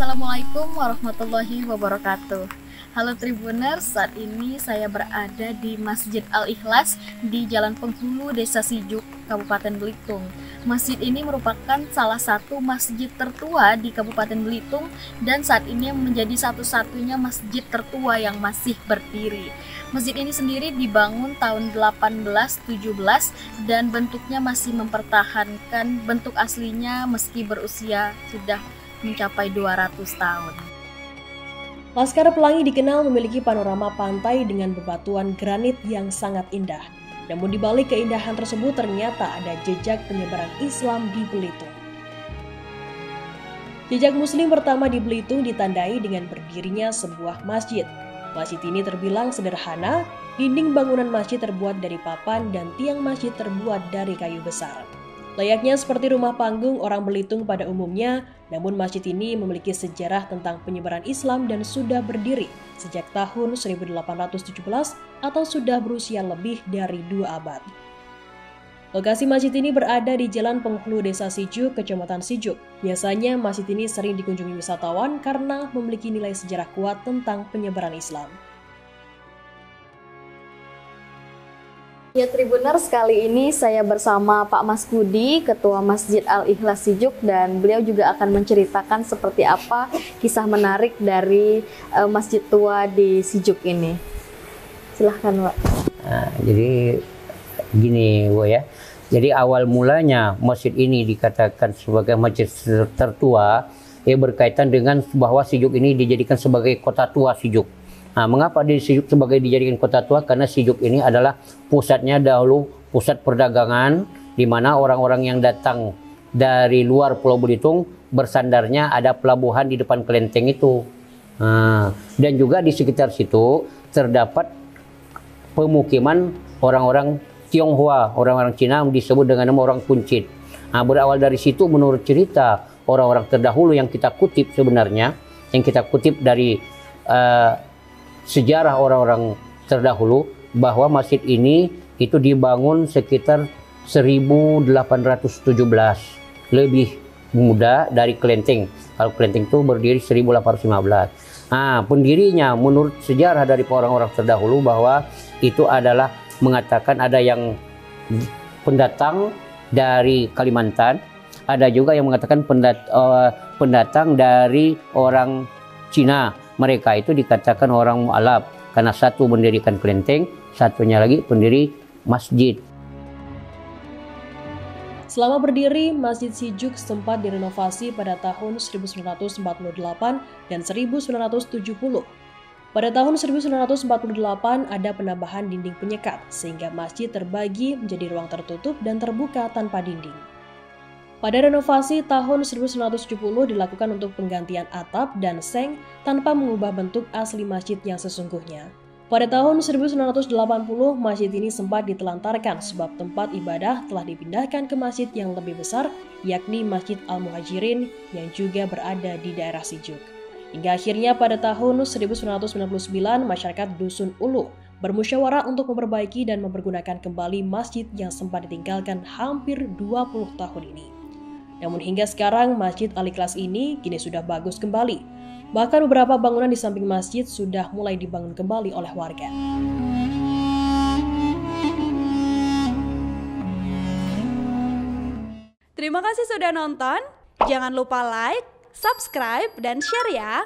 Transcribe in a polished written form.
Assalamualaikum warahmatullahi wabarakatuh. Halo Tribuners, saat ini saya berada di Masjid Al-Ikhlas di Jalan Penghulu, Desa Sijuk, Kabupaten Belitung. Masjid ini merupakan salah satu masjid tertua di Kabupaten Belitung dan saat ini menjadi satu-satunya masjid tertua yang masih berdiri. Masjid ini sendiri dibangun tahun 1817 dan bentuknya masih mempertahankan bentuk aslinya meski berusia sudah mencapai 200 tahun. Laskar Pelangi dikenal memiliki panorama pantai dengan bebatuan granit yang sangat indah. Namun di balik keindahan tersebut ternyata ada jejak penyebaran Islam di Belitung. Jejak Muslim pertama di Belitung ditandai dengan berdirinya sebuah masjid. Masjid ini terbilang sederhana, dinding bangunan masjid terbuat dari papan dan tiang masjid terbuat dari kayu besar. Layaknya seperti rumah panggung orang Belitung pada umumnya, namun masjid ini memiliki sejarah tentang penyebaran Islam dan sudah berdiri sejak tahun 1817 atau sudah berusia lebih dari 2 abad. Lokasi masjid ini berada di Jalan Penghulu Desa Sijuk, Kecamatan Sijuk. Biasanya masjid ini sering dikunjungi wisatawan karena memiliki nilai sejarah kuat tentang penyebaran Islam. Ya Tribuners, kali ini saya bersama Pak Mas Budi, Ketua Masjid Al-Ikhlas Sijuk, dan beliau juga akan menceritakan seperti apa kisah menarik dari masjid tua di Sijuk ini. Silahkan Pak. Nah, jadi gini Bu ya, jadi awal mulanya masjid ini dikatakan sebagai masjid tertua berkaitan dengan bahwa Sijuk ini dijadikan sebagai kota tua Sijuk. Nah, mengapa di Sijuk dijadikan kota tua? Karena Sijuk ini adalah pusatnya dahulu pusat perdagangan, di mana orang-orang yang datang dari luar Pulau Belitung bersandarnya ada pelabuhan di depan kelenteng itu. Nah, dan juga di sekitar situ terdapat pemukiman orang-orang Tionghoa, orang-orang Cina disebut dengan nama orang Kuncit. Nah, berawal dari situ menurut cerita orang-orang terdahulu yang kita kutip sebenarnya, yang kita kutip dari sejarah orang-orang terdahulu, bahwa masjid ini itu dibangun sekitar 1817, lebih muda dari kelenteng. Kalau kelenteng itu berdiri 1815. Nah, pendirinya menurut sejarah dari orang-orang terdahulu bahwa itu adalah mengatakan ada yang pendatang dari Kalimantan, ada juga yang mengatakan pendatang dari orang Cina. Mereka itu dikatakan orang mu'alaf karena satu mendirikan kelenteng, satunya lagi pendiri masjid. Selama berdiri, Masjid Sijuk sempat direnovasi pada tahun 1948 dan 1970. Pada tahun 1948 ada penambahan dinding penyekat sehingga masjid terbagi menjadi ruang tertutup dan terbuka tanpa dinding. Pada renovasi tahun 1970 dilakukan untuk penggantian atap dan seng tanpa mengubah bentuk asli masjid yang sesungguhnya. Pada tahun 1980, masjid ini sempat ditelantarkan sebab tempat ibadah telah dipindahkan ke masjid yang lebih besar, yakni Masjid Al-Muhajirin yang juga berada di daerah Sijuk. Hingga akhirnya pada tahun 1999, masyarakat Dusun Ulu bermusyawarah untuk memperbaiki dan mempergunakan kembali masjid yang sempat ditinggalkan hampir 20 tahun ini. Namun hingga sekarang Masjid Al-Ikhlas ini kini sudah bagus kembali. Bahkan beberapa bangunan di samping masjid sudah mulai dibangun kembali oleh warga. Terima kasih sudah nonton. Jangan lupa like, subscribe, dan share ya.